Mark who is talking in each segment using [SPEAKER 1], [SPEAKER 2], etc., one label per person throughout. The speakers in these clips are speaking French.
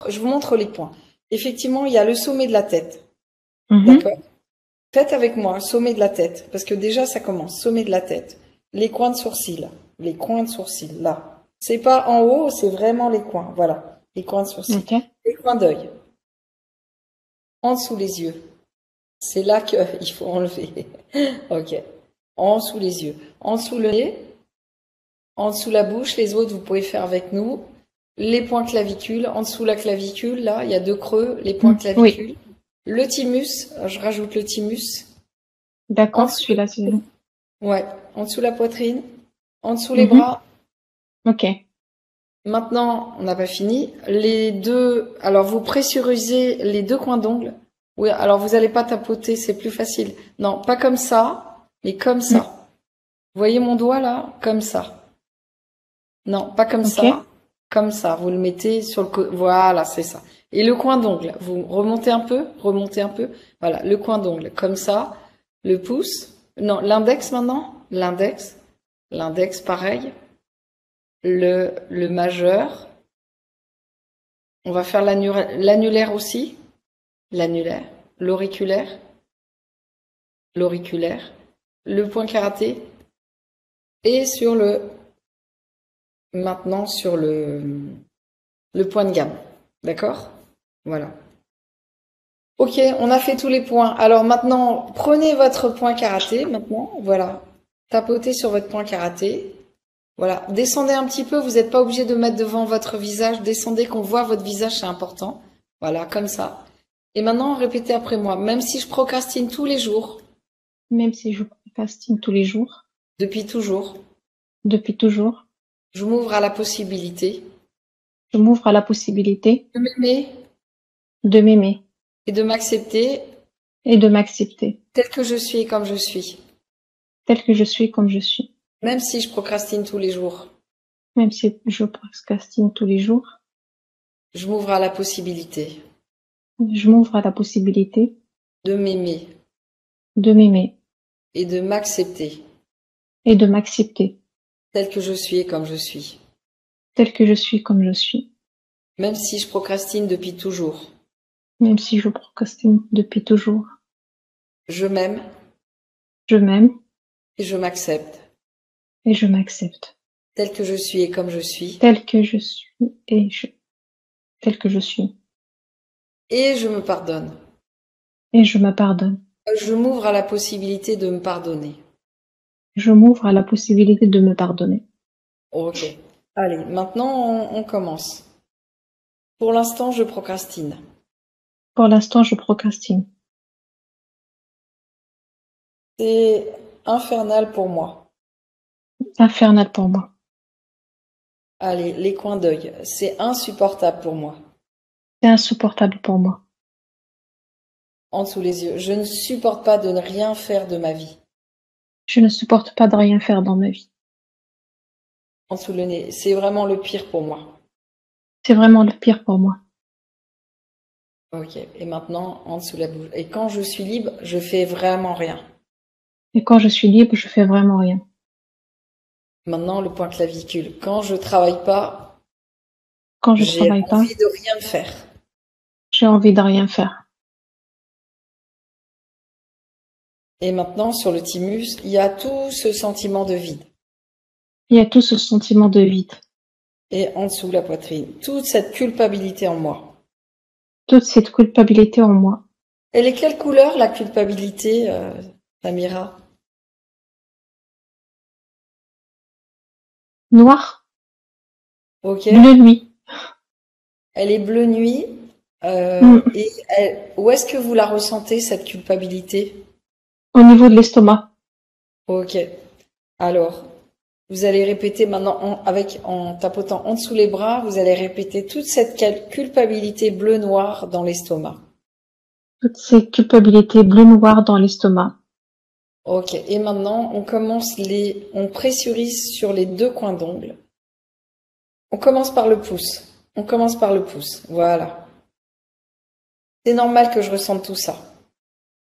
[SPEAKER 1] je vous montre les points. Effectivement, il y a le sommet de la tête.
[SPEAKER 2] Mhm.
[SPEAKER 1] D'accord? Faites avec moi, sommet de la tête. Parce que déjà, ça commence. Sommet de la tête. Les coins de sourcils. Les coins de sourcils, là. C'est pas en haut, c'est vraiment les coins. Voilà. Les coins de sourcils.
[SPEAKER 2] Ok.
[SPEAKER 1] Les coins d'œil. En dessous les yeux. C'est là qu'il faut enlever. Ok. En dessous les yeux. En dessous le nez. En dessous la bouche. Les autres, vous pouvez faire avec nous. Les points clavicules. En dessous la clavicule, là, il y a deux creux. Les points
[SPEAKER 2] Oui,
[SPEAKER 1] clavicules. Le thymus. Je rajoute le thymus. En
[SPEAKER 2] d'accord,
[SPEAKER 1] dessous,
[SPEAKER 2] celui-là, c'est...
[SPEAKER 1] ouais. En dessous la poitrine. En dessous les
[SPEAKER 2] Mhm.
[SPEAKER 1] bras.
[SPEAKER 2] Ok.
[SPEAKER 1] Maintenant, on n'a pas fini. Les deux, alors vous pressurisez les deux coins d'ongles. Oui, alors vous n'allez pas tapoter, c'est plus facile. Non, pas comme ça, mais comme
[SPEAKER 2] Mm.
[SPEAKER 1] ça. Vous voyez mon doigt là? Comme ça. Non, pas comme
[SPEAKER 2] Ok.
[SPEAKER 1] ça. Comme ça. Vous le mettez sur le voilà, c'est ça. Et le coin d'ongle, vous remontez un peu, remontez un peu. Voilà, le coin d'ongle, comme ça. Le pouce. Non, l'index maintenant. L'index. L'index, pareil. Le majeur. On va faire l'annulaire aussi. L'annulaire. L'auriculaire. L'auriculaire. Le point karaté. Et sur maintenant sur le point de gamme. D'accord? Voilà. Ok, on a fait tous les points. Alors maintenant, prenez votre point karaté, maintenant. Voilà. Tapotez sur votre point karaté. Voilà. Descendez un petit peu, vous n'êtes pas obligé de mettre devant votre visage. Descendez, qu'on voit votre visage, c'est important. Voilà, comme ça. Et maintenant, répétez après moi. Même si je procrastine tous les jours,
[SPEAKER 2] Même si je procrastine tous les jours,
[SPEAKER 1] depuis toujours,
[SPEAKER 2] depuis toujours,
[SPEAKER 1] je m'ouvre à la possibilité
[SPEAKER 2] je m'ouvre à la possibilité
[SPEAKER 1] de m'aimer
[SPEAKER 2] de m'aimer
[SPEAKER 1] et de m'accepter
[SPEAKER 2] et de m'accepter
[SPEAKER 1] tel que je suis et comme je suis.
[SPEAKER 2] tel que je suis comme je suis.
[SPEAKER 1] Même si je procrastine tous les jours,
[SPEAKER 2] Même si je procrastine tous les jours,
[SPEAKER 1] je m'ouvre à la possibilité
[SPEAKER 2] je m'ouvre à la possibilité
[SPEAKER 1] de m'aimer
[SPEAKER 2] de m'aimer
[SPEAKER 1] et de m'accepter
[SPEAKER 2] et de m'accepter
[SPEAKER 1] tel que je suis et comme je suis.
[SPEAKER 2] tel que je suis comme je suis.
[SPEAKER 1] Même si je procrastine depuis toujours,
[SPEAKER 2] Même si je procrastine depuis toujours,
[SPEAKER 1] je m'aime
[SPEAKER 2] je m'aime
[SPEAKER 1] et je m'accepte
[SPEAKER 2] et je m'accepte
[SPEAKER 1] tel que je suis et comme je suis.
[SPEAKER 2] tel que je suis et tel que je suis.
[SPEAKER 1] Et je me pardonne.
[SPEAKER 2] Et je me pardonne.
[SPEAKER 1] Je m'ouvre à la possibilité de me pardonner.
[SPEAKER 2] Je m'ouvre à la possibilité de me pardonner.
[SPEAKER 1] Ok. Allez, maintenant on commence. Pour l'instant, je procrastine.
[SPEAKER 2] Pour l'instant, je procrastine.
[SPEAKER 1] C'est infernal pour moi.
[SPEAKER 2] Infernal pour moi.
[SPEAKER 1] Allez, les coins d'œil, c'est insupportable pour moi.
[SPEAKER 2] C'est insupportable pour moi.
[SPEAKER 1] En dessous les yeux, je ne supporte pas de ne rien faire de ma vie.
[SPEAKER 2] Je ne supporte pas de rien faire dans ma vie.
[SPEAKER 1] En dessous le nez, c'est vraiment le pire pour moi.
[SPEAKER 2] C'est vraiment le pire pour moi.
[SPEAKER 1] Ok, et maintenant, en dessous la bouche. Et quand je suis libre, je fais vraiment rien.
[SPEAKER 2] Et quand je suis libre, je fais vraiment rien.
[SPEAKER 1] Maintenant, le point clavicule. Quand je travaille pas,
[SPEAKER 2] Quand je
[SPEAKER 1] j'ai
[SPEAKER 2] travaille pas,
[SPEAKER 1] envie de rien faire.
[SPEAKER 2] j'ai envie de rien faire.
[SPEAKER 1] Et maintenant, sur le thymus, il y a tout ce sentiment de vide.
[SPEAKER 2] Il y a tout ce sentiment de vide.
[SPEAKER 1] Et en dessous la poitrine, toute cette culpabilité en moi.
[SPEAKER 2] Toute cette culpabilité en moi.
[SPEAKER 1] Elle est quelle couleur, la culpabilité, Samira?
[SPEAKER 2] Noir,
[SPEAKER 1] Ok.
[SPEAKER 2] bleu nuit.
[SPEAKER 1] Elle est bleu nuit.
[SPEAKER 2] Mm.
[SPEAKER 1] Et où est-ce que vous la ressentez, cette culpabilité?
[SPEAKER 2] Au niveau de l'estomac.
[SPEAKER 1] Ok. Alors, vous allez répéter maintenant en tapotant en dessous les bras, vous allez répéter toute cette culpabilité bleu-noir dans l'estomac.
[SPEAKER 2] Toutes ces culpabilités bleu-noir dans l'estomac.
[SPEAKER 1] Ok. Et maintenant, on pressurise sur les deux coins d'ongles. On commence par le pouce. On commence par le pouce. Voilà. C'est normal que je ressente tout ça.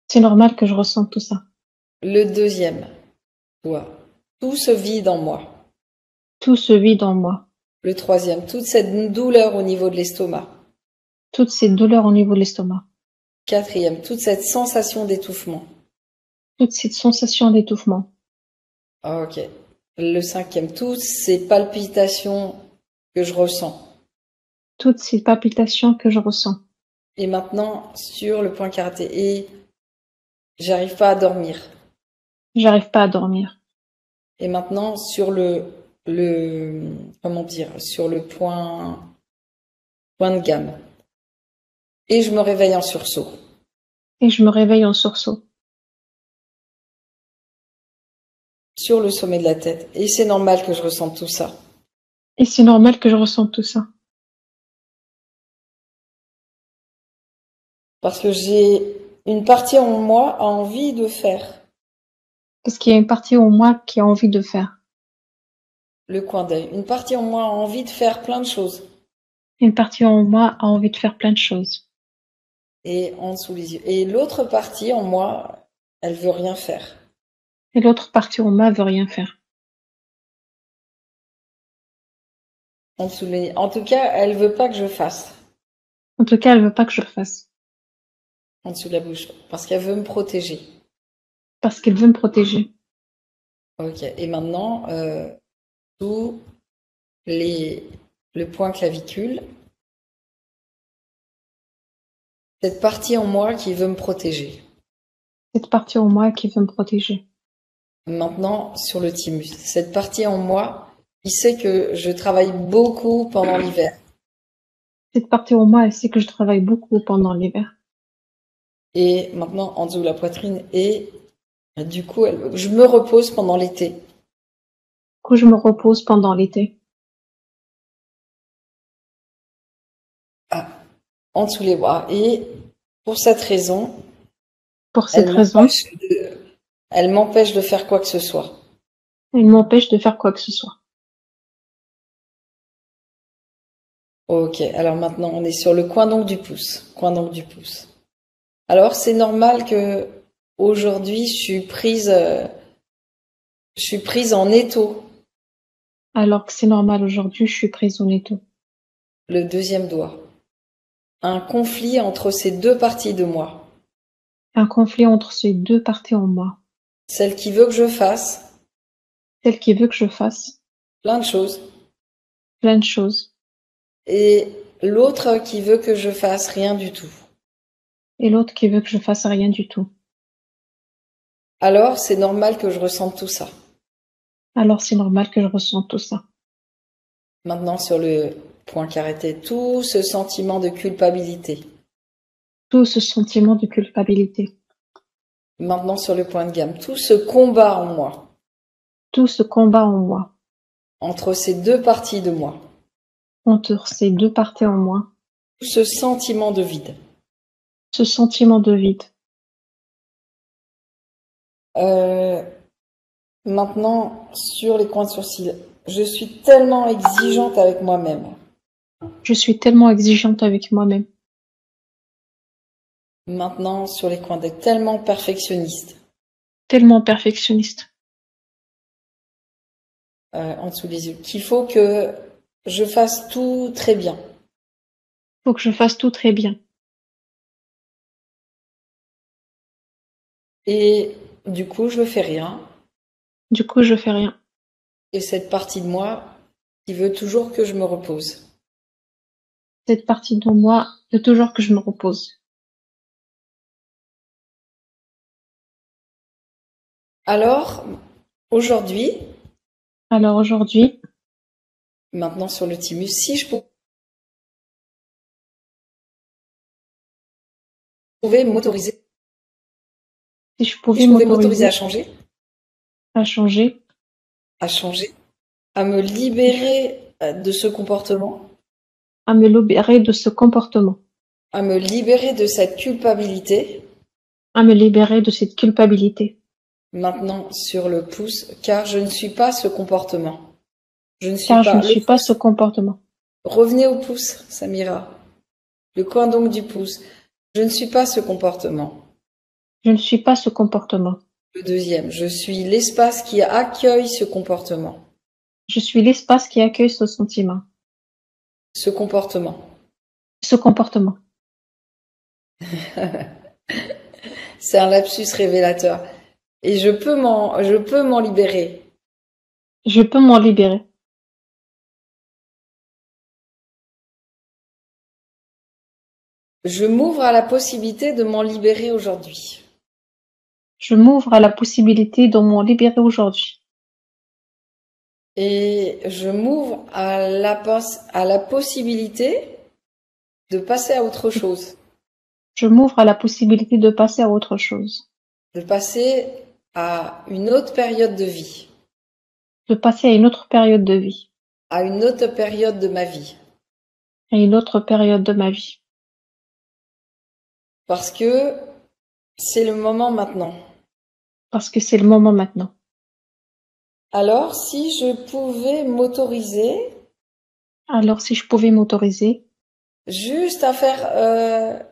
[SPEAKER 2] C'est normal que je ressente tout ça.
[SPEAKER 1] Le deuxième doigt. Tout se vide en moi.
[SPEAKER 2] Tout se vide en moi.
[SPEAKER 1] Le troisième, toute cette douleur au niveau de l'estomac.
[SPEAKER 2] toutes ces douleurs au niveau de l'estomac,
[SPEAKER 1] Quatrième, toute cette sensation d'étouffement.
[SPEAKER 2] toute cette sensation d'étouffement,
[SPEAKER 1] Ok. Le cinquième, toutes ces palpitations que je ressens.
[SPEAKER 2] toutes ces palpitations que je ressens.
[SPEAKER 1] Et maintenant, sur le point karaté. Et j'arrive pas à dormir.
[SPEAKER 2] J'arrive pas à dormir.
[SPEAKER 1] Et maintenant, sur comment dire, sur le point de gamme. Et je me réveille en sursaut.
[SPEAKER 2] Et je me réveille en sursaut.
[SPEAKER 1] Sur le sommet de la tête. Et c'est normal que je ressente tout ça.
[SPEAKER 2] Et c'est normal que je ressente tout ça.
[SPEAKER 1] Parce que j'ai une partie en moi a envie de faire
[SPEAKER 2] Parce qu'il y a une partie en moi qui a envie de faire.
[SPEAKER 1] le coin d'œil. Une partie en moi a envie de faire plein de choses.
[SPEAKER 2] Une partie en moi a envie de faire plein de choses.
[SPEAKER 1] Et en dessous les yeux. Et l'autre partie en moi, elle veut rien faire.
[SPEAKER 2] Et l'autre partie en moi veut rien faire.
[SPEAKER 1] En dessous les... En tout cas, elle veut pas que je fasse.
[SPEAKER 2] En tout cas, elle veut pas que je fasse.
[SPEAKER 1] En dessous de la bouche. Parce qu'elle veut me protéger.
[SPEAKER 2] Parce qu'elle veut me protéger.
[SPEAKER 1] Ok. Et maintenant, tout le point clavicule. Cette partie en moi qui veut me protéger.
[SPEAKER 2] Cette partie en moi qui veut me protéger.
[SPEAKER 1] Maintenant, sur le thymus. Cette partie en moi qui sait que je travaille beaucoup pendant l'hiver.
[SPEAKER 2] Cette partie en moi, elle sait que je travaille beaucoup pendant l'hiver.
[SPEAKER 1] Et maintenant, en dessous de la poitrine. Et du coup, je me repose pendant l'été.
[SPEAKER 2] Du coup, je me repose pendant l'été.
[SPEAKER 1] Ah, en dessous les bras. Et pour cette raison,
[SPEAKER 2] Pour cette raison,
[SPEAKER 1] elle m'empêche de faire quoi que ce soit.
[SPEAKER 2] elle m'empêche de faire quoi que ce soit.
[SPEAKER 1] Ok, alors maintenant on est sur le coin d'ongle du pouce. Coin d'ongle du pouce. Alors c'est normal que aujourd'hui je suis prise en étau.
[SPEAKER 2] Alors que c'est normal aujourd'hui, je suis prise en étau.
[SPEAKER 1] Le deuxième doigt. Un conflit entre ces deux parties de moi.
[SPEAKER 2] Un conflit entre ces deux parties en moi.
[SPEAKER 1] Celle qui veut que je fasse
[SPEAKER 2] Celle qui veut que je fasse
[SPEAKER 1] plein de choses.
[SPEAKER 2] plein de choses.
[SPEAKER 1] Et l'autre qui veut que je fasse rien du tout.
[SPEAKER 2] Et l'autre qui veut que je fasse rien du tout.
[SPEAKER 1] Alors c'est normal que je ressente tout ça.
[SPEAKER 2] Alors c'est normal que je ressente tout ça.
[SPEAKER 1] Maintenant sur le point karaté, tout ce sentiment de culpabilité.
[SPEAKER 2] Tout ce sentiment de culpabilité.
[SPEAKER 1] Maintenant sur le point de gamme, tout ce combat en moi.
[SPEAKER 2] Tout ce combat en moi.
[SPEAKER 1] Entre ces deux parties de moi.
[SPEAKER 2] Entre ces deux parties en moi.
[SPEAKER 1] Tout ce sentiment de vide.
[SPEAKER 2] Ce sentiment de vide.
[SPEAKER 1] Maintenant, sur les coins de sourcils, je suis tellement exigeante avec moi-même.
[SPEAKER 2] Je suis tellement exigeante avec moi-même.
[SPEAKER 1] Maintenant, sur les coins d'œil, tellement perfectionniste.
[SPEAKER 2] Tellement perfectionniste.
[SPEAKER 1] En dessous des yeux, qu'il faut que je fasse tout très bien.
[SPEAKER 2] Faut que je fasse tout très bien.
[SPEAKER 1] Et du coup, je ne fais rien.
[SPEAKER 2] Du coup, je fais rien.
[SPEAKER 1] Et cette partie de moi qui veut toujours que je me repose.
[SPEAKER 2] Cette partie de moi veut toujours que je me repose.
[SPEAKER 1] Alors, aujourd'hui,
[SPEAKER 2] Alors aujourd'hui,
[SPEAKER 1] maintenant sur le thymus, si je pouvais m'autoriser,
[SPEAKER 2] si je
[SPEAKER 1] si
[SPEAKER 2] pouvais
[SPEAKER 1] je pouvais m'autoriser
[SPEAKER 2] m'autoriser
[SPEAKER 1] à changer,
[SPEAKER 2] à changer,
[SPEAKER 1] à me libérer de ce comportement,
[SPEAKER 2] à me libérer de ce comportement,
[SPEAKER 1] à me libérer de cette culpabilité,
[SPEAKER 2] à me libérer de cette culpabilité.
[SPEAKER 1] maintenant sur le pouce, car je ne suis pas ce comportement. Je ne suis
[SPEAKER 2] Car je
[SPEAKER 1] pas
[SPEAKER 2] ne
[SPEAKER 1] le
[SPEAKER 2] suis pas ce
[SPEAKER 1] pouce.
[SPEAKER 2] comportement.
[SPEAKER 1] Revenez au pouce, Samira. Le coin donc du pouce. Je ne suis pas ce comportement.
[SPEAKER 2] Je ne suis pas ce comportement.
[SPEAKER 1] Le deuxième, je suis l'espace qui accueille ce comportement.
[SPEAKER 2] Je suis l'espace qui accueille ce sentiment.
[SPEAKER 1] Ce comportement.
[SPEAKER 2] ce comportement.
[SPEAKER 1] C'est un lapsus révélateur. Et je peux m'en libérer.
[SPEAKER 2] Je peux m'en libérer.
[SPEAKER 1] Je m'ouvre à la possibilité de m'en libérer aujourd'hui.
[SPEAKER 2] Je m'ouvre à la possibilité de m'en libérer aujourd'hui.
[SPEAKER 1] Et je m'ouvre à la possibilité de passer à autre chose.
[SPEAKER 2] Je m'ouvre à la possibilité de passer à autre chose.
[SPEAKER 1] De passer à une autre période de vie.
[SPEAKER 2] De passer à une autre période de vie.
[SPEAKER 1] À une autre période de ma vie.
[SPEAKER 2] À une autre période de ma vie.
[SPEAKER 1] Parce que c'est le moment maintenant.
[SPEAKER 2] Parce que c'est le moment maintenant.
[SPEAKER 1] Alors, si je pouvais m'autoriser.
[SPEAKER 2] Alors, si je pouvais m'autoriser.
[SPEAKER 1] Juste à faire.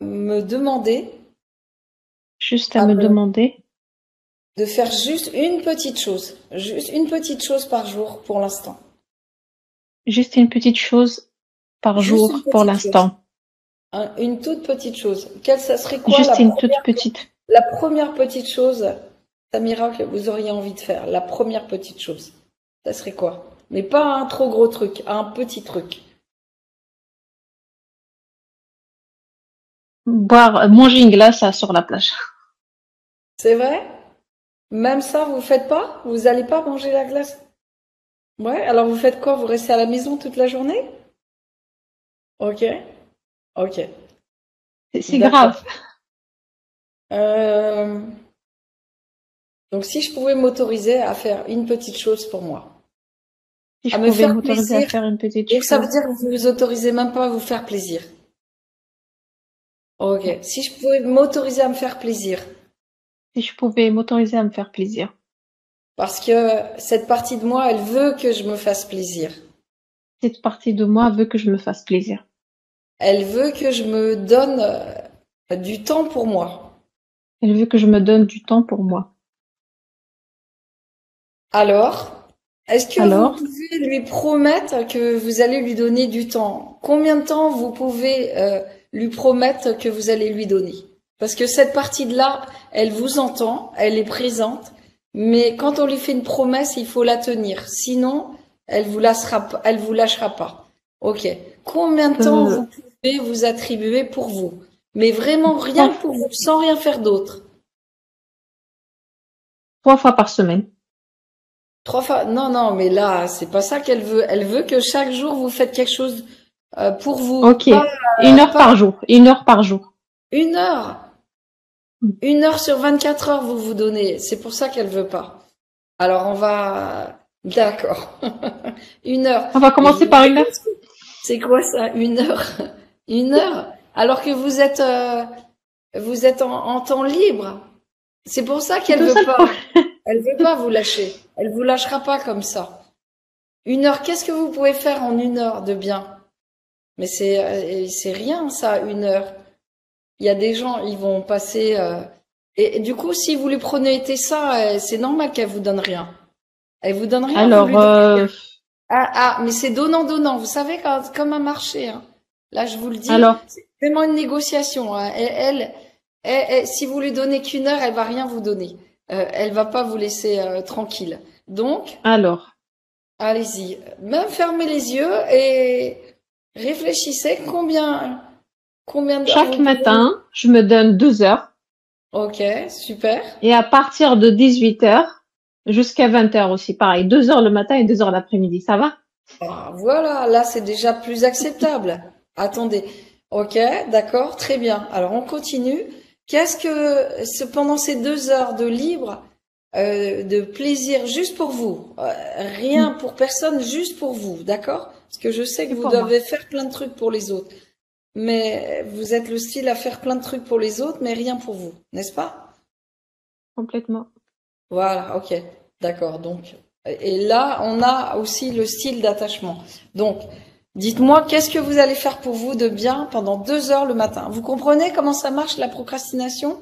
[SPEAKER 1] Me demander.
[SPEAKER 2] Juste à me demander.
[SPEAKER 1] De faire juste une petite chose. Juste une petite chose par jour pour l'instant.
[SPEAKER 2] Juste une petite chose par jour pour l'instant.
[SPEAKER 1] Une toute petite chose. Ça serait quoi
[SPEAKER 2] Juste une toute petite.
[SPEAKER 1] La première petite chose, Samira, que vous auriez envie de faire? La première petite chose. Ça serait quoi? Mais pas un trop gros truc, un petit truc.
[SPEAKER 2] Manger une glace sur la plage.
[SPEAKER 1] C'est vrai? Même ça, vous faites pas? Vous allez pas manger la glace? Ouais, alors vous faites quoi? Vous restez à la maison toute la journée? Ok, ok.
[SPEAKER 2] C'est grave.
[SPEAKER 1] Donc si je pouvais m'autoriser à faire une petite chose pour moi.
[SPEAKER 2] Si je
[SPEAKER 1] à me
[SPEAKER 2] pouvais
[SPEAKER 1] faire
[SPEAKER 2] m'autoriser
[SPEAKER 1] plaisir.
[SPEAKER 2] à faire une petite
[SPEAKER 1] Donc
[SPEAKER 2] chose.
[SPEAKER 1] ça veut dire que vous vous autorisez même pas à vous faire plaisir. Ok. Si je pouvais m'autoriser à me faire plaisir.
[SPEAKER 2] Si je pouvais m'autoriser à me faire plaisir.
[SPEAKER 1] Parce que cette partie de moi, elle veut que je me fasse plaisir.
[SPEAKER 2] Cette partie de moi veut que je me fasse plaisir.
[SPEAKER 1] Elle veut que je me donne du temps pour moi.
[SPEAKER 2] Elle veut que je me donne du temps pour moi.
[SPEAKER 1] Alors, est-ce que vous pouvez lui promettre que vous allez lui donner du temps? Combien de temps vous pouvez lui promettre que vous allez lui donner? Parce que cette partie-là, elle vous entend, elle est présente, mais quand on lui fait une promesse, il faut la tenir. Sinon, elle vous lâchera pas. Ok. Combien de temps vous pouvez vous attribuer pour vous? Mais vraiment rien que pour vous, sans rien faire d'autre.
[SPEAKER 2] 3 fois par semaine.
[SPEAKER 1] 3 fois? Non, mais là, c'est pas ça qu'elle veut. Elle veut que chaque jour vous faites quelque chose pour vous.
[SPEAKER 2] Ok. Une heure par jour. 1 heure par jour.
[SPEAKER 1] 1 heure. 1 heure sur 24 heures vous vous donnez. C'est pour ça qu'elle veut pas. Alors on va. D'accord. 1 heure.
[SPEAKER 2] On va commencer par 1 heure.
[SPEAKER 1] C'est quoi ça? 1 heure. 1 heure. Alors que vous êtes en temps libre. C'est pour ça qu'elle veut pas. Elle veut pas vous lâcher. Elle vous lâchera pas comme ça. 1 heure, qu'est-ce que vous pouvez faire en 1 heure de bien? Mais c'est rien ça, 1 heure. Il y a des gens, ils vont passer. Et du coup, si vous lui prenez ça, c'est normal qu'elle vous donne rien. Elle vous donne rien.
[SPEAKER 2] Alors,
[SPEAKER 1] mais c'est donnant. Vous savez, comme un marché. Hein. Là, je vous le dis.
[SPEAKER 2] Alors,
[SPEAKER 1] c'est vraiment une négociation. Hein. Si vous lui donnez qu'1 heure, elle va rien vous donner. Elle va pas vous laisser tranquille. Donc,
[SPEAKER 2] alors,
[SPEAKER 1] allez-y. Même fermez les yeux et réfléchissez combien d'heures
[SPEAKER 2] chaque matin, je me donne 12 heures.
[SPEAKER 1] Ok, super.
[SPEAKER 2] Et à partir de 18 heures jusqu'à 20 heures aussi, pareil. 2 heures le matin et 2 heures l'après-midi, ça va?
[SPEAKER 1] Ah, voilà, là c'est déjà plus acceptable. Attendez. Ok, d'accord, très bien. Alors on continue. Pendant ces 2 heures de libre, de plaisir juste pour vous, rien pour personne, juste pour vous, d'accord? Parce que je sais que vous devez faire plein de trucs pour les autres. Mais vous êtes le style à faire plein de trucs pour les autres, mais rien pour vous, n'est-ce pas?
[SPEAKER 2] Complètement.
[SPEAKER 1] Voilà, ok, d'accord. Donc, et là, on a aussi le style d'attachement. Donc, dites-moi, qu'est-ce que vous allez faire pour vous de bien pendant 2 heures le matin? Vous comprenez comment ça marche la procrastination?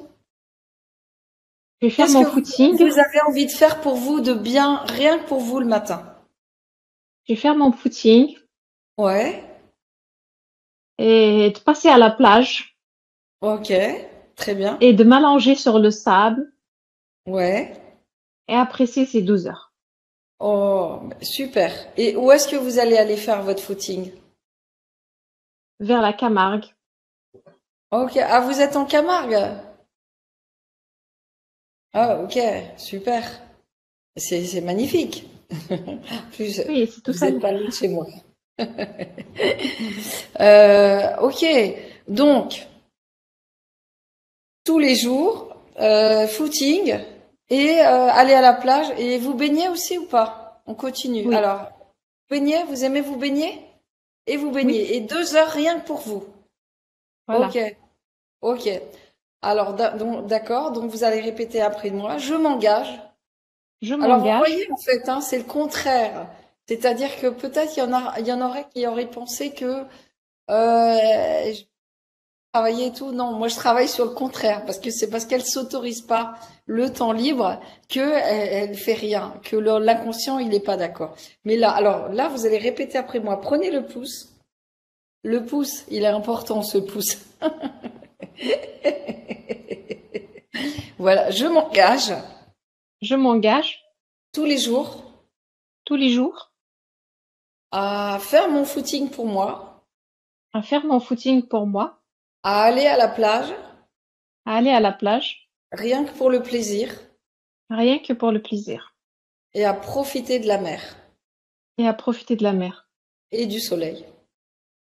[SPEAKER 2] Je vais faire mon footing.
[SPEAKER 1] Qu'est-ce que vous avez envie de faire pour vous de bien, rien que pour vous le matin?
[SPEAKER 2] Je vais faire mon footing.
[SPEAKER 1] Ouais.
[SPEAKER 2] et de passer à la plage
[SPEAKER 1] Ok, très bien.
[SPEAKER 2] et de m'allonger sur le sable
[SPEAKER 1] Ouais.
[SPEAKER 2] et apprécier ces 12 heures.
[SPEAKER 1] Oh, super. Et où est-ce que vous allez aller faire votre footing?
[SPEAKER 2] Vers la Camargue.
[SPEAKER 1] Ok. Ah, vous êtes en Camargue? Ah, ok, super. C'est magnifique. En plus,
[SPEAKER 2] Oui, c'est tout
[SPEAKER 1] vous
[SPEAKER 2] ça.
[SPEAKER 1] êtes pas loin de chez moi. Ok. Donc, tous les jours, footing et aller à la plage. Et vous baignez aussi ou pas? On continue.
[SPEAKER 2] Oui,
[SPEAKER 1] Alors, baignez, vous aimez vous baigner? Et vous
[SPEAKER 2] oui,
[SPEAKER 1] baignez. Et 2 heures rien que pour vous. Ok,
[SPEAKER 2] voilà.
[SPEAKER 1] ok. Alors, d'accord. Donc, vous allez répéter après moi. Je m'engage.
[SPEAKER 2] Je
[SPEAKER 1] Alors, vous voyez,
[SPEAKER 2] m'engage.
[SPEAKER 1] en fait, hein, c'est le contraire. C'est-à-dire que peut-être il y en aurait qui auraient pensé que je travaillais et tout. Non, moi, je travaille sur le contraire parce que c'est parce qu'elle s'autorise pas le temps libre que elle fait rien, que l'inconscient, il n'est pas d'accord. Mais là, alors là, vous allez répéter après moi. Prenez le pouce. Le pouce, il est important, ce pouce. Voilà, je m'engage
[SPEAKER 2] Je m'engage
[SPEAKER 1] tous les jours
[SPEAKER 2] tous les jours
[SPEAKER 1] à faire mon footing pour moi,
[SPEAKER 2] à faire mon footing pour moi,
[SPEAKER 1] à aller à la plage,
[SPEAKER 2] à aller à la plage,
[SPEAKER 1] rien que pour le plaisir,
[SPEAKER 2] rien que pour le plaisir
[SPEAKER 1] et à profiter de la mer
[SPEAKER 2] et à profiter de la mer
[SPEAKER 1] et du soleil.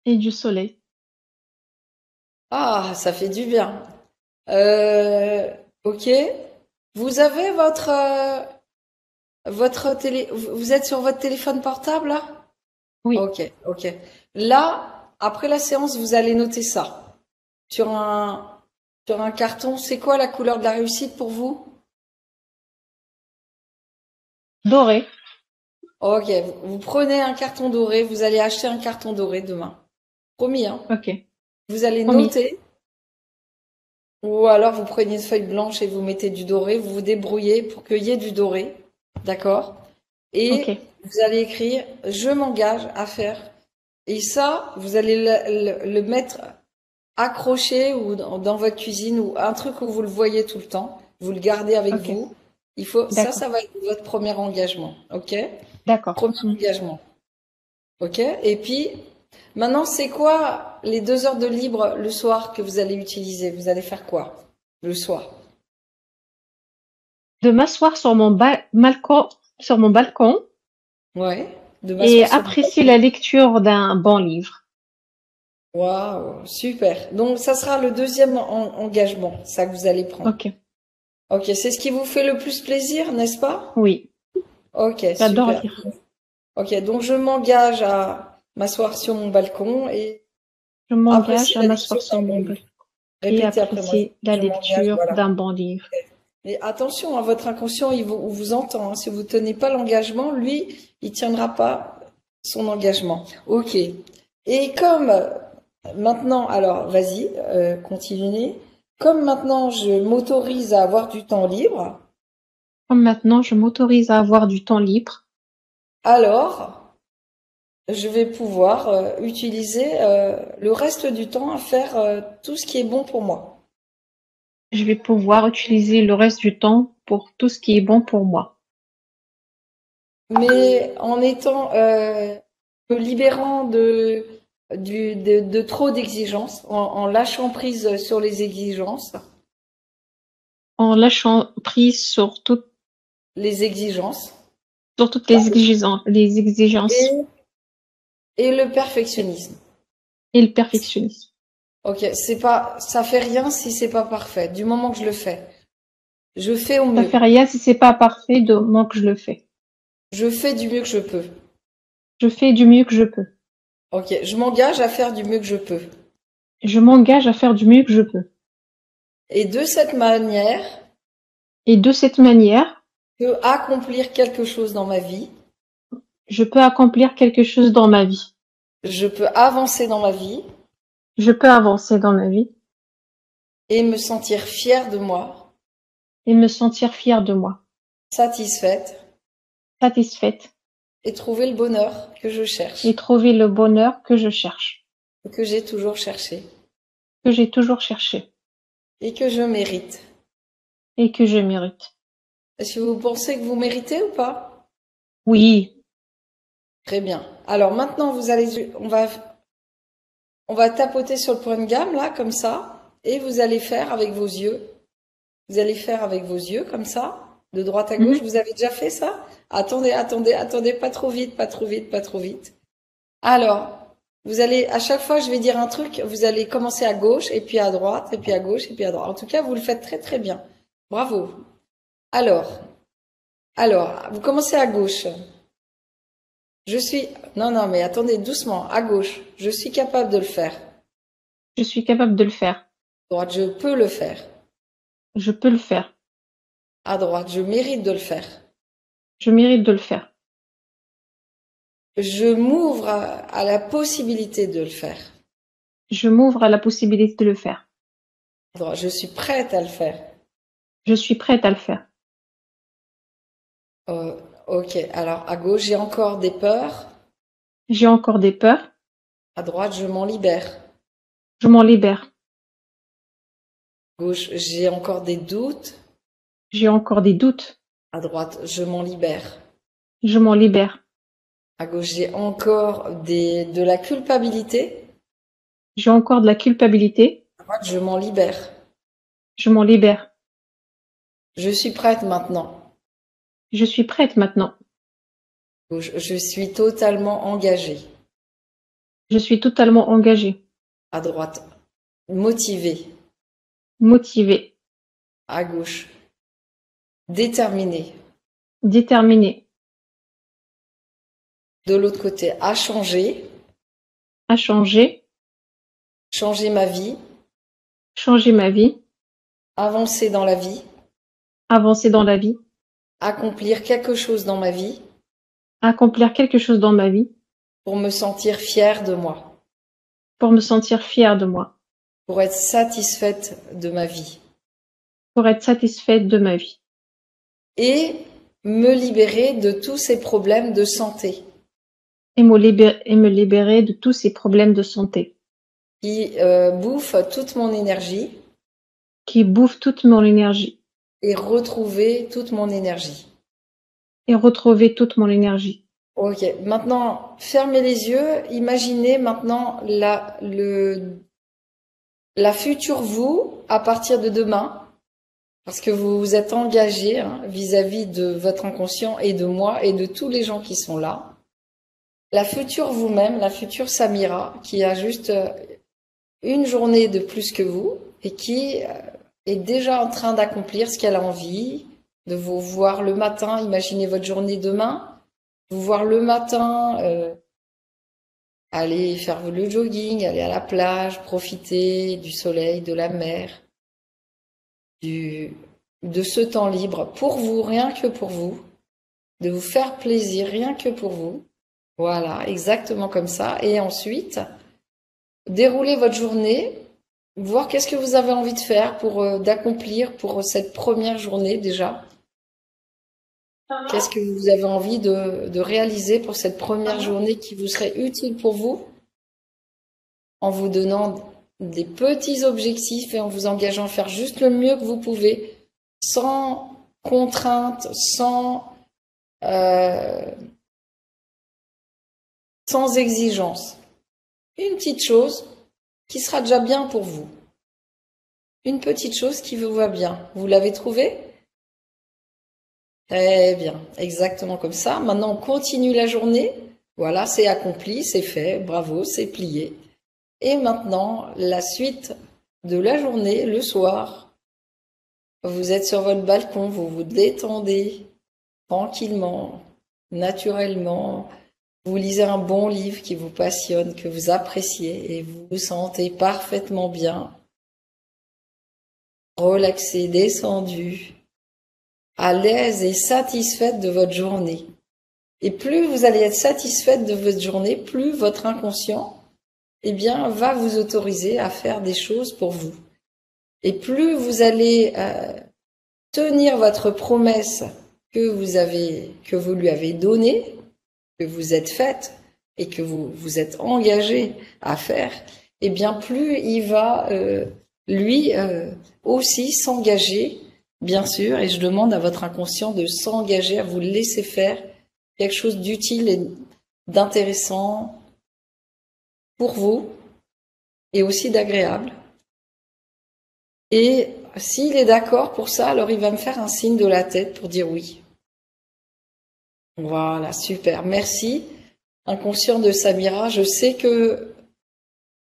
[SPEAKER 2] et du soleil.
[SPEAKER 1] Ah, ça fait du bien. Euh, ok. Vous avez votre télé, vous êtes sur votre téléphone portable là?
[SPEAKER 2] Oui,
[SPEAKER 1] Ok, ok. Là, après la séance, vous allez noter ça sur sur un carton. C'est quoi la couleur de la réussite pour vous?
[SPEAKER 2] doré.
[SPEAKER 1] Ok, vous prenez un carton doré, vous allez acheter un carton doré demain. Promis, hein.
[SPEAKER 2] Ok,
[SPEAKER 1] Vous allez
[SPEAKER 2] promis.
[SPEAKER 1] noter, ou alors vous prenez une feuille blanche et vous mettez du doré, vous vous débrouillez pour qu'il y ait du doré, d'accord?
[SPEAKER 2] Ok,
[SPEAKER 1] Et vous allez écrire, je m'engage à faire. Et ça, vous allez le mettre accroché ou dans votre cuisine ou un truc où vous le voyez tout le temps. Vous le gardez avec
[SPEAKER 2] ok,
[SPEAKER 1] vous. Il faut,
[SPEAKER 2] d'accord,
[SPEAKER 1] ça va être votre premier engagement, ok?
[SPEAKER 2] d'accord.
[SPEAKER 1] Premier engagement. Ok? Et puis, maintenant, c'est quoi les 2 heures de libre le soir que vous allez utiliser? Vous allez faire quoi le soir?
[SPEAKER 2] De m'asseoir sur mon balcon
[SPEAKER 1] Ouais, de
[SPEAKER 2] et
[SPEAKER 1] m'asseoir sur mon
[SPEAKER 2] apprécier
[SPEAKER 1] balcon.
[SPEAKER 2] la lecture d'un bon livre.
[SPEAKER 1] Waouh, super. Donc, ça sera le deuxième engagement, ça que vous allez prendre.
[SPEAKER 2] Ok,
[SPEAKER 1] Ok, c'est ce qui vous fait le plus plaisir, n'est-ce pas?
[SPEAKER 2] oui,
[SPEAKER 1] Ok,
[SPEAKER 2] j'adore
[SPEAKER 1] super.
[SPEAKER 2] lire.
[SPEAKER 1] Ok, donc je m'engage à m'asseoir sur mon balcon et
[SPEAKER 2] Je
[SPEAKER 1] apprécier
[SPEAKER 2] m'engage à
[SPEAKER 1] la
[SPEAKER 2] m'asseoir
[SPEAKER 1] lecture
[SPEAKER 2] sur
[SPEAKER 1] d'un bon
[SPEAKER 2] mon
[SPEAKER 1] livre.
[SPEAKER 2] balcon et
[SPEAKER 1] Répétez après moi,
[SPEAKER 2] apprécier la
[SPEAKER 1] je m'engage,
[SPEAKER 2] lecture
[SPEAKER 1] voilà.
[SPEAKER 2] d'un bon livre.
[SPEAKER 1] Mais attention, hein, votre inconscient, il vous entend, hein. Si vous tenez pas l'engagement, lui, il tiendra pas son engagement. Ok. Et comme maintenant, alors vas-y, continuez. Comme maintenant, je m'autorise à avoir du temps libre,
[SPEAKER 2] Comme maintenant, je m'autorise à avoir du temps libre.
[SPEAKER 1] alors je vais pouvoir utiliser le reste du temps à faire tout ce qui est bon pour moi.
[SPEAKER 2] Je vais pouvoir utiliser le reste du temps pour tout ce qui est bon pour moi.
[SPEAKER 1] Mais en étant me libérant de trop d'exigences, en lâchant prise sur les exigences,
[SPEAKER 2] En lâchant prise
[SPEAKER 1] les exigences
[SPEAKER 2] sur toutes les exigences
[SPEAKER 1] et, et le perfectionnisme.
[SPEAKER 2] et le perfectionnisme.
[SPEAKER 1] Ok, c'est pas, ça fait rien si c'est pas parfait. Du moment que je fais au
[SPEAKER 2] Ça
[SPEAKER 1] mieux.
[SPEAKER 2] fait rien si c'est pas parfait de moment que je le fais.
[SPEAKER 1] Je fais du mieux que je peux.
[SPEAKER 2] Je fais du mieux que je peux.
[SPEAKER 1] Ok, je m'engage à faire du mieux que je peux.
[SPEAKER 2] Je m'engage à faire du mieux que je peux.
[SPEAKER 1] Et de cette manière,
[SPEAKER 2] Et de cette manière,
[SPEAKER 1] je peux accomplir quelque chose dans ma vie.
[SPEAKER 2] je peux accomplir quelque chose dans ma vie.
[SPEAKER 1] Je peux avancer dans ma vie
[SPEAKER 2] Je peux avancer dans ma vie
[SPEAKER 1] et me sentir fière de moi,
[SPEAKER 2] et me sentir fière de moi,
[SPEAKER 1] satisfaite
[SPEAKER 2] satisfaite
[SPEAKER 1] et trouver le bonheur que je
[SPEAKER 2] et
[SPEAKER 1] cherche.
[SPEAKER 2] trouver le bonheur que je cherche.
[SPEAKER 1] que j'ai toujours cherché
[SPEAKER 2] que j'ai toujours cherché
[SPEAKER 1] et que je mérite.
[SPEAKER 2] et que je mérite.
[SPEAKER 1] Est-ce que vous pensez que vous méritez ou pas?
[SPEAKER 2] Oui,
[SPEAKER 1] Très bien. Alors maintenant, on va tapoter sur le point de gamme, là, comme ça, et vous allez faire avec vos yeux. Vous allez faire avec vos yeux, comme ça, de droite à gauche.
[SPEAKER 2] mhm,
[SPEAKER 1] Vous avez déjà fait ça? Attendez, attendez, attendez, pas trop vite, pas trop vite, pas trop vite. Alors, vous allez, à chaque fois, je vais dire un truc, vous allez commencer à gauche, et puis à droite, et puis à gauche, et puis à droite. En tout cas, vous le faites très très bien. Bravo. Alors, vous commencez à gauche. Je suis, non, non, mais attendez, doucement, à gauche. Je suis capable de le faire.
[SPEAKER 2] je suis capable de le faire.
[SPEAKER 1] Droite, je peux le faire.
[SPEAKER 2] Je peux le faire.
[SPEAKER 1] À droite, je mérite de le faire.
[SPEAKER 2] Je mérite de le faire.
[SPEAKER 1] Je m'ouvre à la possibilité de le faire.
[SPEAKER 2] Je m'ouvre à la possibilité de le faire.
[SPEAKER 1] À droite, je suis prête à le faire.
[SPEAKER 2] Je suis prête à le faire.
[SPEAKER 1] Ok, alors à gauche, j'ai encore des peurs.
[SPEAKER 2] J'ai encore des peurs.
[SPEAKER 1] À droite, je m'en libère.
[SPEAKER 2] Je m'en libère.
[SPEAKER 1] À gauche, j'ai encore des doutes.
[SPEAKER 2] J'ai encore des doutes.
[SPEAKER 1] À droite, je m'en libère.
[SPEAKER 2] Je m'en libère.
[SPEAKER 1] À gauche, j'ai encore de la culpabilité.
[SPEAKER 2] J'ai encore de la culpabilité.
[SPEAKER 1] À droite, je m'en libère.
[SPEAKER 2] Je m'en libère.
[SPEAKER 1] Je suis prête maintenant.
[SPEAKER 2] Je suis prête maintenant.
[SPEAKER 1] À gauche, je suis totalement engagée.
[SPEAKER 2] Je suis totalement engagée.
[SPEAKER 1] À droite, motivée.
[SPEAKER 2] Motivée.
[SPEAKER 1] À gauche, déterminée.
[SPEAKER 2] Déterminée.
[SPEAKER 1] De l'autre côté, à changer.
[SPEAKER 2] À changer.
[SPEAKER 1] Changer ma vie.
[SPEAKER 2] Changer ma vie.
[SPEAKER 1] Avancer dans la vie.
[SPEAKER 2] Avancer dans la vie.
[SPEAKER 1] Accomplir quelque chose dans ma vie.
[SPEAKER 2] Accomplir quelque chose dans ma vie.
[SPEAKER 1] Pour me sentir fière de moi.
[SPEAKER 2] Pour me sentir fière de moi.
[SPEAKER 1] Pour être satisfaite de ma vie.
[SPEAKER 2] Pour être satisfaite de ma vie.
[SPEAKER 1] Et me libérer de tous ces problèmes de santé.
[SPEAKER 2] Et me libérer de tous ces problèmes de santé.
[SPEAKER 1] Qui bouffent toute mon énergie.
[SPEAKER 2] Qui bouffent toute mon énergie.
[SPEAKER 1] Et retrouver toute mon énergie.
[SPEAKER 2] Et retrouver toute mon énergie.
[SPEAKER 1] Ok, maintenant, fermez les yeux. Imaginez maintenant la future vous à partir de demain. Parce que vous vous êtes engagé vis-à-vis de votre inconscient et de moi et de tous les gens qui sont là. La future vous-même, la future Samira, qui a juste une journée de plus que vous et qui est déjà en train d'accomplir ce qu'elle a envie, de vous voir le matin, imaginez votre journée demain, vous voir le matin, aller faire le jogging, aller à la plage, profiter du soleil, de la mer, de ce temps libre pour vous, rien que pour vous, de vous faire plaisir, rien que pour vous. Voilà, exactement comme ça. Et ensuite, dérouler votre journée, voir qu'est-ce que vous avez envie de faire d'accomplir pour cette première journée déjà. Qu'est-ce que vous avez envie de réaliser pour cette première journée qui vous serait utile pour vous, en vous donnant des petits objectifs et en vous engageant à faire juste le mieux que vous pouvez, sans contrainte, sans exigence. Une petite chose qui sera déjà bien pour vous. Une petite chose qui vous va bien. Vous l'avez trouvé? Très bien, exactement comme ça. Maintenant, on continue la journée. Voilà, c'est accompli, c'est fait, bravo, c'est plié. Et maintenant, la suite de la journée, le soir, vous êtes sur votre balcon, vous vous détendez tranquillement, naturellement. Vous lisez un bon livre qui vous passionne, que vous appréciez et vous vous sentez parfaitement bien, relaxé, détendu, à l'aise et satisfaite de votre journée. Et plus vous allez être satisfaite de votre journée, plus votre inconscient, va vous autoriser à faire des choses pour vous. Et plus vous allez tenir votre promesse que vous lui avez donnée, que vous êtes faite, et que vous êtes engagé à faire, eh bien plus il va lui aussi s'engager, bien sûr, et je demande à votre inconscient de s'engager à vous laisser faire quelque chose d'utile et d'intéressant pour vous et aussi d'agréable. Et s'il est d'accord pour ça, alors il va me faire un signe de la tête pour dire oui. Voilà, super. Merci. Inconscient de Samira, je sais que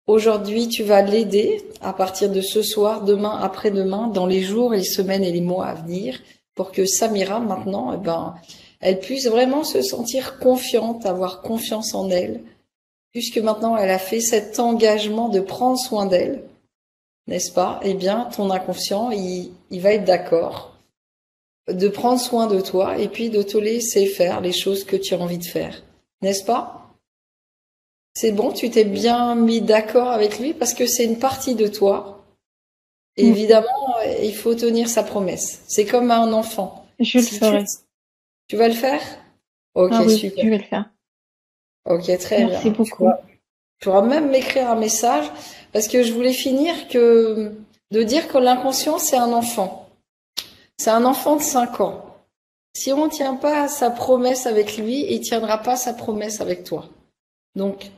[SPEAKER 1] aujourd'hui tu vas l'aider à partir de ce soir, demain, après-demain, dans les jours, les semaines et les mois à venir, pour que Samira, maintenant, elle puisse vraiment se sentir confiante, avoir confiance en elle, puisque maintenant elle a fait cet engagement de prendre soin d'elle, n'est-ce pas? Eh bien, ton inconscient, il va être d'accord de prendre soin de toi et puis de te laisser faire les choses que tu as envie de faire, n'est-ce pas? C'est bon, tu t'es bien mis d'accord avec lui parce que c'est une partie de toi. Et évidemment, il faut tenir sa promesse. C'est comme un enfant.
[SPEAKER 2] Je le ferai.
[SPEAKER 1] Tu vas le faire? Ok,
[SPEAKER 2] Ah oui,
[SPEAKER 1] super.
[SPEAKER 2] je vais le faire.
[SPEAKER 1] Ok, très bien.
[SPEAKER 2] Merci beaucoup.
[SPEAKER 1] Tu pourras même m'écrire un message parce que je voulais finir de dire que l'inconscient, c'est un enfant. C'est un enfant de 5 ans. Si on ne tient pas sa promesse avec lui, il tiendra pas sa promesse avec toi. Donc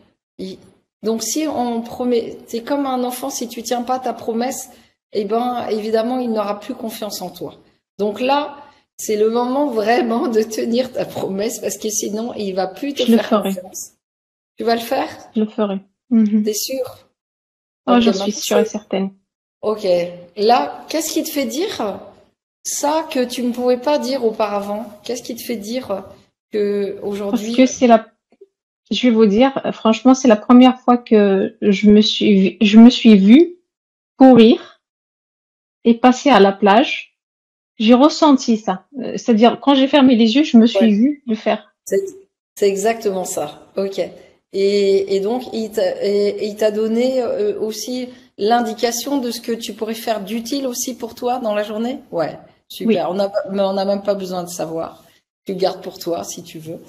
[SPEAKER 1] si on promet, c'est comme un enfant, si tu tiens pas ta promesse, eh ben, évidemment, il n'aura plus confiance en toi. Donc là, c'est le moment vraiment de tenir ta promesse parce que sinon, il va plus te faire confiance. Tu vas le faire?
[SPEAKER 2] Je le ferai.
[SPEAKER 1] T'es sûre?
[SPEAKER 2] Oh, j'en suis sûre et certaine.
[SPEAKER 1] Ok. Là, qu'est-ce qui te fait dire ça que tu ne pouvais pas dire auparavant? Qu'est-ce qui te fait dire que aujourd'hui...
[SPEAKER 2] Parce que je vais vous dire, franchement, c'est la première fois que je me suis vue courir et passer à la plage. J'ai ressenti ça. C'est-à-dire, quand j'ai fermé les yeux, je me suis vue le faire.
[SPEAKER 1] C'est exactement ça. Ok. Et donc, il t'a donné aussi l'indication de ce que tu pourrais faire d'utile aussi pour toi dans la journée? Ouais, super.
[SPEAKER 2] Oui.
[SPEAKER 1] On n'a même pas besoin de savoir. Tu gardes pour toi si tu veux.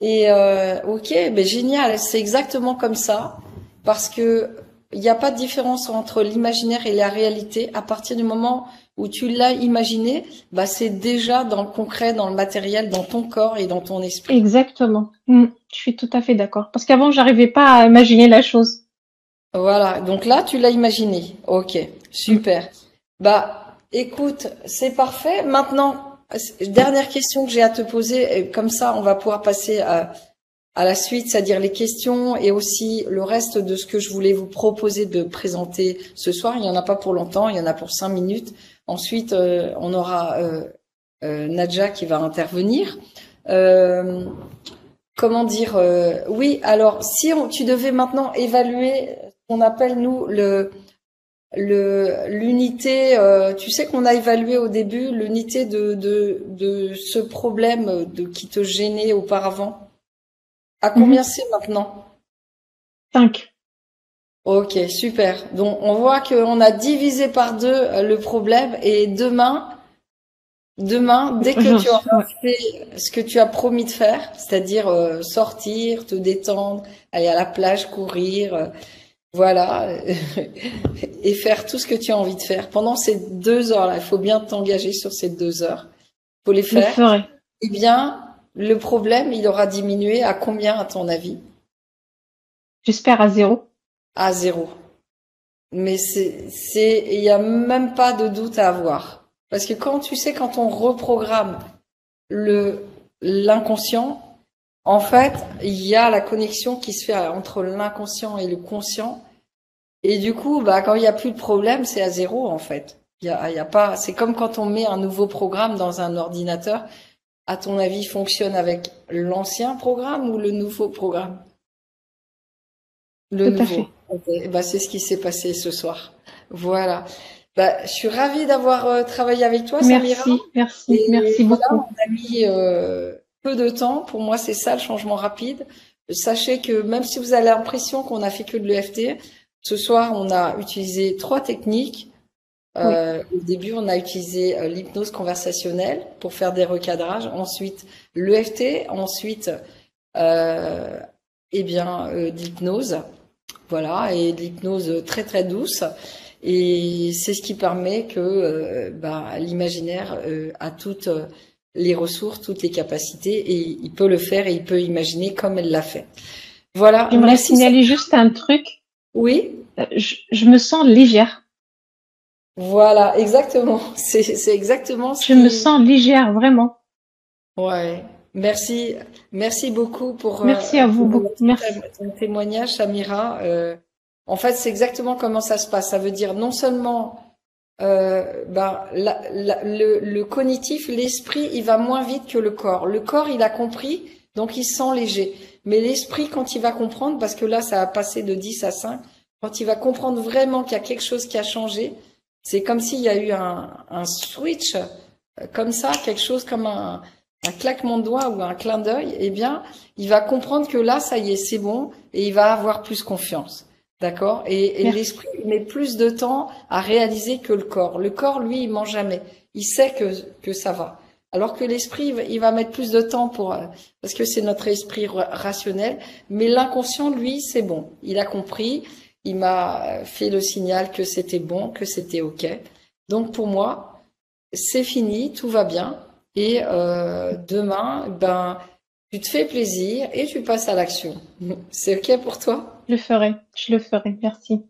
[SPEAKER 1] Et ok, ben génial. C'est exactement comme ça parce que il n'y a pas de différence entre l'imaginaire et la réalité. À partir du moment où tu l'as imaginé, bah c'est déjà dans le concret, dans le matériel, dans ton corps et dans ton esprit.
[SPEAKER 2] Exactement. Je suis tout à fait d'accord. Parce qu'avant, j'arrivais pas à imaginer la chose.
[SPEAKER 1] Voilà. Donc là, tu l'as imaginé. Ok, super. Bah, écoute, c'est parfait. Maintenant, dernière question que j'ai à te poser. Et comme ça, on va pouvoir passer à la suite, c'est-à-dire les questions et aussi le reste de ce que je voulais vous proposer de présenter ce soir. Il n'y en a pas pour longtemps, il y en a pour 5 minutes. Ensuite, on aura Nadja qui va intervenir. Comment dire oui, alors si tu devais maintenant évaluer ce qu'on appelle nous l'unité, tu sais qu'on a évalué au début l'unité de ce problème qui te gênait auparavant. À combien c'est maintenant?
[SPEAKER 2] 5.
[SPEAKER 1] Ok, super. Donc on voit qu'on a divisé par 2 le problème et demain, dès que tu auras fait ce que tu as promis de faire, c'est-à-dire sortir, te détendre, aller à la plage, courir, voilà, et faire tout ce que tu as envie de faire pendant ces 2 heures-là, il faut bien t'engager sur ces 2 heures. Il faut les faire.
[SPEAKER 2] Je le ferai.
[SPEAKER 1] Eh bien, le problème, il aura diminué à combien à ton avis?
[SPEAKER 2] J'espère à 0.
[SPEAKER 1] À 0. Mais il y a même pas de doute à avoir. Parce que quand on reprogramme l'inconscient, en fait, il y a la connexion qui se fait entre l'inconscient et le conscient. Et du coup, bah, quand il n'y a plus de problème, c'est à 0, en fait. Il y a pas, c'est comme quand on met un nouveau programme dans un ordinateur. À ton avis, fonctionne avec l'ancien programme ou le nouveau programme? Le nouveau. Okay. Bah, c'est ce qui s'est passé ce soir. Voilà. Bah, je suis ravie d'avoir travaillé avec toi, Samira.
[SPEAKER 2] Merci
[SPEAKER 1] voilà,
[SPEAKER 2] beaucoup.
[SPEAKER 1] on a mis peu de temps. Pour moi, c'est ça le changement rapide. Sachez que même si vous avez l'impression qu'on a fait que de l'EFT, ce soir, on a utilisé 3 techniques. Au début, on a utilisé l'hypnose conversationnelle pour faire des recadrages. Ensuite, l'EFT. Ensuite, eh bien, d'hypnose. Voilà, et de l'hypnose très très douce. Et c'est ce qui permet que l'imaginaire a toutes les ressources, toutes les capacités, et il peut le faire et il peut imaginer comme elle l'a fait. Voilà,
[SPEAKER 2] J'aimerais
[SPEAKER 1] merci.
[SPEAKER 2] signaler juste un truc.
[SPEAKER 1] Oui,
[SPEAKER 2] Je me sens légère.
[SPEAKER 1] voilà, exactement. C'est exactement ce
[SPEAKER 2] Je me
[SPEAKER 1] qui.
[SPEAKER 2] sens légère, vraiment.
[SPEAKER 1] Ouais, merci, merci beaucoup
[SPEAKER 2] Merci à vous
[SPEAKER 1] pour
[SPEAKER 2] beaucoup. Merci.
[SPEAKER 1] ton témoignage, Samira. En fait, c'est exactement comment ça se passe. Ça veut dire non seulement le cognitif, l'esprit, il va moins vite que le corps. Le corps, il a compris, donc il se sent léger. Mais l'esprit, quand il va comprendre, parce que là, ça a passé de 10 à 5, quand il va comprendre vraiment qu'il y a quelque chose qui a changé, c'est comme s'il y a eu un switch, comme ça, quelque chose comme un claquement de doigts ou un clin d'œil, eh bien, il va comprendre que là, ça y est, c'est bon, et il va avoir plus confiance. D'accord? Et
[SPEAKER 2] Merci.
[SPEAKER 1] l'esprit met plus de temps à réaliser que le corps. Le corps, lui, il ment jamais. Il sait que ça va. Alors que l'esprit, il va mettre plus de temps parce que c'est notre esprit rationnel. Mais l'inconscient, lui, c'est bon. Il a compris. Il m'a fait le signal que c'était bon, que c'était OK. Donc, pour moi, c'est fini, tout va bien. Et demain, tu te fais plaisir et tu passes à l'action. C'est OK pour toi?
[SPEAKER 2] Je le ferai. Je le ferai. Merci.